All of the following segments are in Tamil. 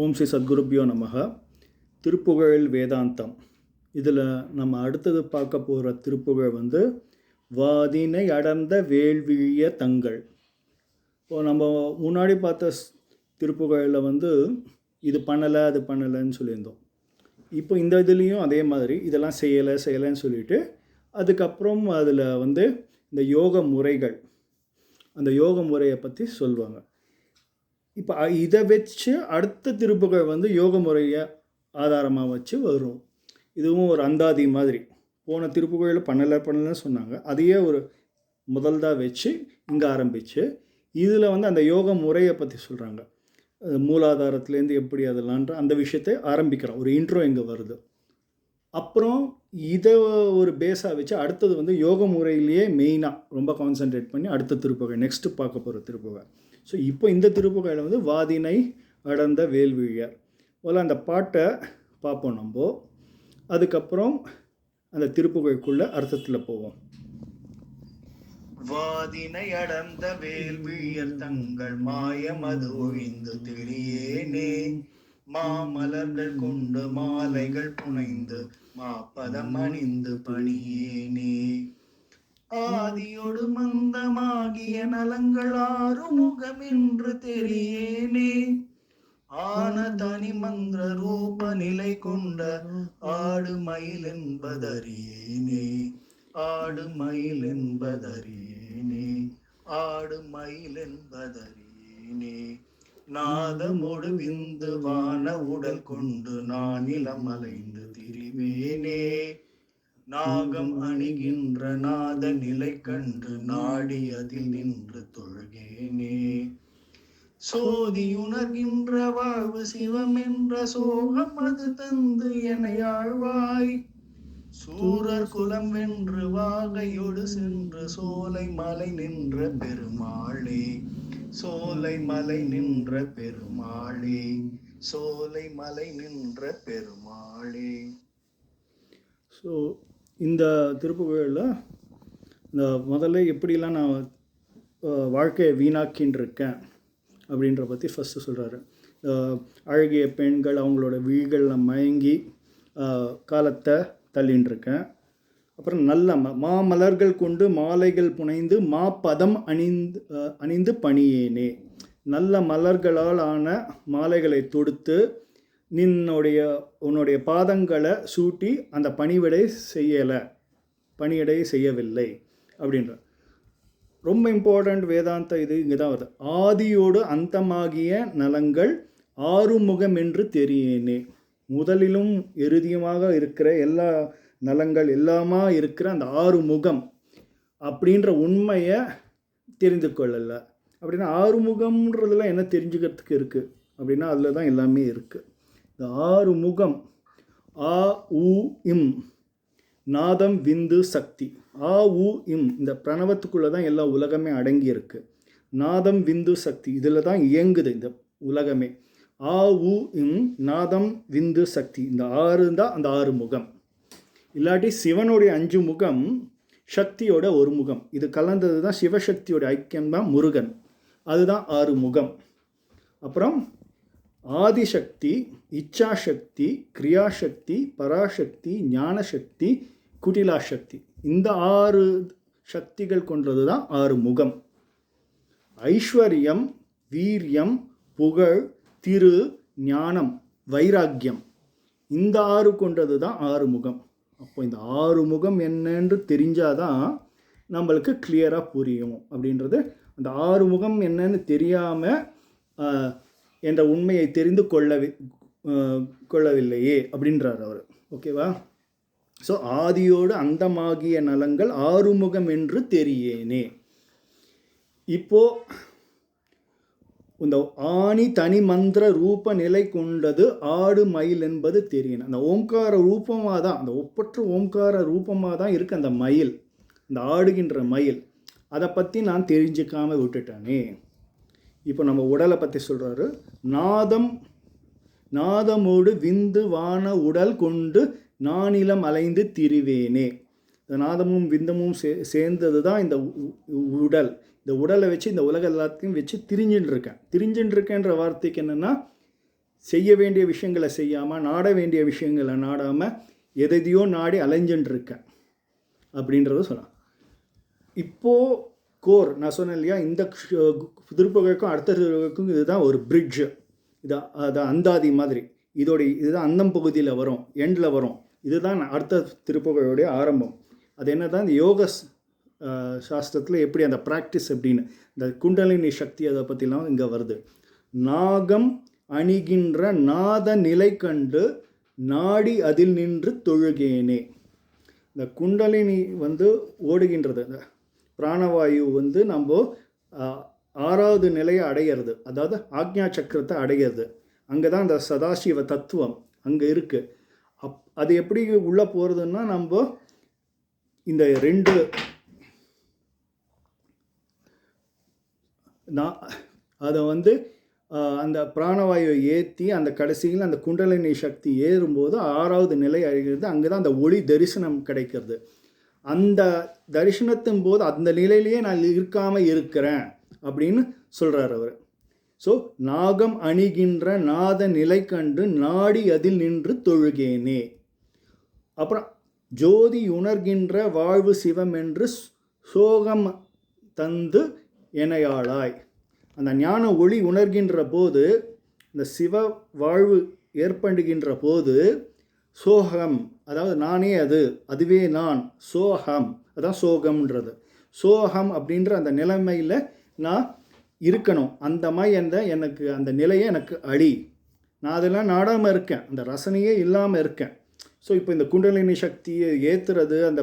ஓம் ஸ்ரீ சத்குருப்யோ நமக. திருப்புகழில் வேதாந்தம். இதில் நம்ம அடுத்தது பார்க்க போகிற திருப்புகழ் வாதினை அடர்ந்த வேள்விழிய தங்கள். இப்போ நம்ம முன்னாடி பார்த்த திருப்புகழில் இது பண்ணலை அது பண்ணலைன்னு சொல்லியிருந்தோம். இப்போ இந்த இதுலேயும் அதே மாதிரி இதெல்லாம் செய்யலைன்னு சொல்லிட்டு அதுக்கப்புறம் அதில் இந்த யோக முறைகள், அந்த யோக முறையை பற்றி சொல்லுவாங்க. இப்போ இதை வச்சு அடுத்த திருப்புகழ் யோக முறையை ஆதாரமாக வச்சு வரும். இதுவும் ஒரு அந்தாதி மாதிரி. போன திருப்புகழில் பண்ணலைன்னு சொன்னாங்க, அதையே ஒரு முதல்தான் வச்சு இங்கே ஆரம்பித்து இதில் அந்த யோக முறையை பற்றி சொல்கிறாங்க. மூலாதாரத்துலேருந்து எப்படி அதெல்லான்ற அந்த விஷயத்தை ஆரம்பிக்கிறோம். ஒரு இன்ட்ரோ இங்கே வருது. அப்புறம் இதை ஒரு பேஸாக வச்சு அடுத்தது யோக முறையிலேயே மெயினாக ரொம்ப கான்சன்ட்ரேட் பண்ணி அடுத்த திருப்புகழ் நெக்ஸ்ட்டு பார்க்க போகிற திருப்புகழ். ஸோ இப்போ இந்த திருப்புகழில் வாதினை அடர்ந்த வேள்விழியார் போல் அந்த பாட்டை பார்ப்போம் நம்ம. அதுக்கப்புறம் அந்த திருப்புகழுக்குள்ள அர்த்தத்தில் போவோம். வாதினை அடர்ந்த வேள்விழியர் தங்கள் மாயமது ஒழிந்து தெளியேனே, மாமலர்கள் கொண்டு மாலைகள் புனைந்து மாப்பதம் அணிந்து பணியேனே, ஆதியோடு மந்தமாகிய நலங்கள் ஆறுமுகம் என்று தெரியேனே, ஆன தனி மந்திர ரூப நிலை கொண்ட ஆடு மயில் என்பதறியேனே, ஆடு மயில் என்பதறியேனே, ஆடு மயில் என்பதறியேனே, நாதமோடு விந்து வான உடல் கொண்டு நான் இளமலைந்து திரிவேனே, நாகம் அணிகின்ற நாத நிலை கண்டு நாடி அதில் நின்று தொழுகேனே, சோதியுணர்கின்ற வாழ்வு சிவம் என்ற சோகம் அது தந்து என ஆழ்வாய், சூரர் குலம் வென்று வாகையோடு சென்று சோலை மலை நின்ற பெருமாளே, சோலை மலை நின்ற பெருமாளே, சோலை மலை நின்ற பெருமாளே. ஸோ இந்த திருப்புகழில் இந்த முதல்ல எப்படிலாம் நான் வாழ்க்கையை வீணாக்கின்னு இருக்கேன் அப்படின்ற பற்றி ஃபஸ்ட்டு சொல்கிறாரு. அழகிய பெண்கள் அவங்களோட விழிகளில் மயங்கி காலத்தை தள்ளின்னு இருக்கேன். அப்புறம் நல்ல மாமலர்கள் கொண்டு மாலைகள் புனைந்து மாப்பதம் அணிந்து பணியேனே, நல்ல மலர்களால் ஆன மாலைகளை தொடுத்து உன்னுடைய பாதங்களை சூட்டி அந்த பணிவிடை செய்யவில்லை அப்படின்ற ரொம்ப இம்பார்ட்டண்ட் வேதாந்த இது இங்கே தான் வருது. ஆதியோடு அந்தமாகிய நலங்கள் ஆறுமுகம் என்று தெரியேனே, முதலிலும் இறுதியுமாக இருக்கிற எல்லா நலங்கள் எல்லாமா இருக்கிற அந்த ஆறுமுகம் அப்படின்ற உண்மையை தெரிந்து கொள்ளலை. அப்படின்னா ஆறுமுகம்ன்றதுலாம் என்ன தெரிஞ்சுக்கிறதுக்கு இருக்குது அப்படின்னா அதில் தான் எல்லாமே இருக்குது. இந்த ஆறுமுகம் ஆ உ இம் நாதம் விந்து சக்தி. ஆ உ இம் இந்த பிரணவத்துக்குள்ளே தான் எல்லா உலகமே அடங்கி இருக்கு. நாதம் விந்து சக்தி இதில் தான் இயங்குது இந்த உலகமே. ஆ உ இம் நாதம் விந்து சக்தி, இந்த ஆறு தான் அந்த ஆறு முகம். இல்லாட்டி சிவனுடைய 5 முகம், சக்தியோட ஒரு முகம், இது கலந்தது தான் சிவசக்தியோட ஐக்கியம்தான் முருகன், அதுதான் 6 முகம். அப்புறம் ஆதிசக்தி, இச்சாசக்தி, கிரியாசக்தி, பராசக்தி, ஞானசக்தி, குட்டிலாசக்தி, இந்த 6 சக்திகள் கொண்டது தான் 6 முகம். ஐஸ்வர்யம், வீரியம், புகழ், திரு, ஞானம், வைராக்கியம், இந்த 6 கொண்டது தான் 6 முகம். அப்போ இந்த 6 முகம் என்னன்னு தெரிஞ்சாதான் நம்மளுக்கு கிளியராக புரியும் அப்படின்றது. அந்த 6 முகம் என்னன்னு தெரியாமல் என்ற உண்மையை தெரிந்து கொள்ளவில்லையே அப்படின்றார் அவர். ஓகேவா? ஸோ ஆதியோடு அந்தமாகிய நலங்கள் ஆறுமுகம் என்று தெரியேனே. இப்போ இந்த ஆணி தனி மந்திர ரூப நிலை கொண்டது ஆடு மயில் என்பது தெரியணும். அந்த ஓம்கார ரூபமாக தான், அந்த ஒப்பற்ற ஓம்கார ரூபமாக தான் இருக்குது அந்த மயில், இந்த ஆடுகின்ற மயில். அதை பற்றி நான் தெரிஞ்சுக்காமல் விட்டுட்டேனே. இப்போ நம்ம உடலை பற்றி சொல்கிறாரு. நாதமோடு விந்து வான உடல் கொண்டு நானிலம் அலைந்து திரிவேனே. இந்த நாதமும் விந்தமும் சேர்ந்தது தான் இந்த உடல். இந்த உடலை வச்சு இந்த உலகம் எல்லாத்தையும் வச்சு திரிஞ்சுட்டு இருக்கேன்ற வார்த்தைக்கு என்னென்னா செய்ய வேண்டிய விஷயங்களை செய்யாமல், நாட வேண்டிய விஷயங்களை நாடாமல், எதையோ நாடி அலைஞ்சுட்டு இருக்கேன் அப்படின்றத சொல்லலாம். இப்போது கோர் நான் சொன்னேன் இல்லையா, இந்த திருப்புகழுக்கும் அடுத்த திருப்புகழுக்கும் இதுதான் ஒரு பிரிட்ஜு. அது அந்தாதி மாதிரி. இதுதான் அந்தம் பகுதியில் வரும், எண்டில் வரும். இதுதான் அடுத்த திருப்புகழுடைய ஆரம்பம். அது என்ன தான் இந்த யோக சாஸ்திரத்தில் எப்படி அந்த ப்ராக்டிஸ் எப்படின்னு, இந்த குண்டலினி சக்தி அதை பற்றிலாம் இங்கே வருது. நாகம் அணிகின்ற நாத நிலை கண்டு நாடி அதில் நின்று தொழுகேனே. இந்த குண்டலினி ஓடுகின்றது, இந்த பிராணவாயு நம்ம 6வது நிலையை அடையிறது, அதாவது ஆக்ஞா சக்கரத்தை அடையிறது. அங்கே தான் அந்த சதாசிவ தத்துவம் அங்கே இருக்குது. அது எப்படி உள்ளே போகிறதுன்னா, நம்ம இந்த 2 அதை அந்த பிராணவாயுவை ஏற்றி அந்த கடைசியில் அந்த குண்டலினி சக்தி ஏறும்போது 6வது நிலை அடைகிறது. அங்கே தான் அந்த ஒளி தரிசனம் கிடைக்கிறது. அந்த தரிசனத்தின் போது அந்த நிலையிலேயே நான் இருக்காமல் இருக்கிறேன் அப்படின்னு சொல்கிறார் அவர். ஸோ நாகம் அணிகின்ற நாத நிலை கண்டு நாடி அதில் நின்று தொழுகேனே. அப்புறம் ஜோதி உணர்கின்ற வாழ்வு சிவம் என்று சோகம் தந்து எனையாளாய். அந்த ஞான ஒளி உணர்கின்ற போது, இந்த சிவ வாழ்வு ஏற்படுகின்ற போது, சோகம், அதாவது நானே அதுவே நான், சோகம், அதான் சோகம்ன்றது. சோகம் அப்படின்ற அந்த நிலைமையில் நான் இருக்கணும். அந்த மாதிரி எனக்கு அந்த நிலையை எனக்கு அழி. நான் அதெல்லாம் நாடாமல் இருக்கேன், அந்த ரசனையே இல்லாமல் இருக்கேன். ஸோ இப்போ இந்த குண்டலினி சக்தியை ஏற்றுறது, அந்த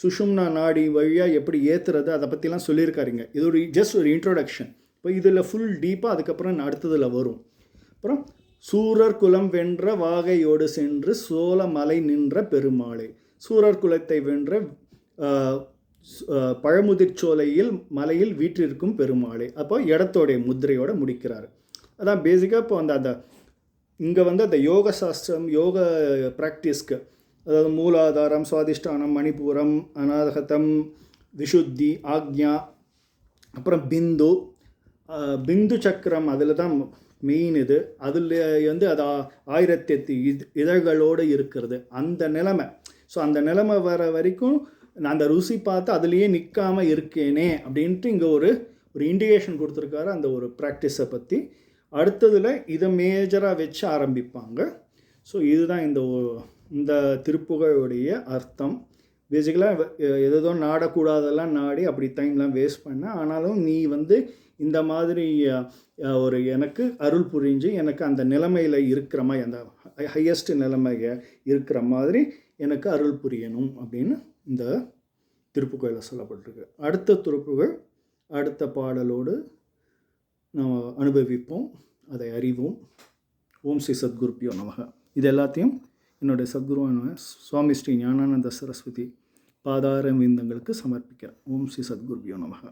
சுஷும்னா நாடி வழியாக எப்படி ஏற்றுறது, அதை பற்றிலாம் சொல்லியிருக்காருங்க. இது ஒரு ஜஸ்ட் ஒரு இன்ட்ரோடக்ஷன். இப்போ இதில் ஃபுல் டீப்பாக அதுக்கப்புறம் அடுத்ததில் வரும். அப்புறம் சூரர் குலம் வென்ற வாகையோடு சென்று சோழமலை நின்ற பெருமாளே. சூரர் குலத்தை வென்ற பழமுதிர்ச்சோலையில் மலையில் வீற்றிருக்கும் பெருமாளே. அப்போ இடத்தோடைய முத்திரையோடு முடிக்கிறார். அதான் பேசிக்காக இப்போ அந்த இங்கே அந்த யோக சாஸ்திரம், யோக ப்ராக்டிஸ்க்கு, அதாவது மூலாதாரம், சுவாதிஷ்டானம், மணிப்பூரம், அநாதகதம், விசுத்தி, ஆக்ஞா, அப்புறம் பிந்து சக்கரம், அதில் தான் மெயின் இது. அதில் அது 1008 இதழ்களோடு இருக்கிறது அந்த நிலைமை. ஸோ அந்த நிலைமை வர வரைக்கும் நான் அந்த ருசி பார்த்து அதுலேயே நிற்காமல் இருக்கேனே அப்படின்ட்டு இங்கே ஒரு இண்டிகேஷன் கொடுத்துருக்காரு அந்த ஒரு ப்ராக்டிஸை பற்றி. அடுத்ததில் இதை மேஜராக வச்சு ஆரம்பிப்பாங்க. ஸோ இதுதான் இந்த திருப்புகழுடைய அர்த்தம். பேசிக்கலாக எதோ நாடக்கூடாதெல்லாம் நாடி அப்படி டைம்லாம் வேஸ்ட் பண்ண. ஆனாலும் நீ இந்த மாதிரி ஒரு எனக்கு அருள் புரிஞ்சு எனக்கு அந்த நிலைமையில் இருக்கிற மாதிரி, அந்த ஹையஸ்ட் நிலைமையை இருக்கிற மாதிரி எனக்கு அருள் புரியணும் அப்படின்னு இந்த திருப்புகழில் சொல்லப்பட்டிருக்கு. அடுத்த திருப்புகழ் அடுத்த பாடலோடு நாம் அனுபவிப்போம், அதை அறிவோம். ஓம் ஸ்ரீ சத்குருப்பியோ நமக. இது எல்லாத்தையும் என்னுடைய சத்குருவான சுவாமி ஸ்ரீ ஞானானந்த சரஸ்வதி பாதார விந்தங்களுக்கு சமர்ப்பிக்கிறேன். ஓம் ஸ்ரீ சத்குருப்பியோ நமக.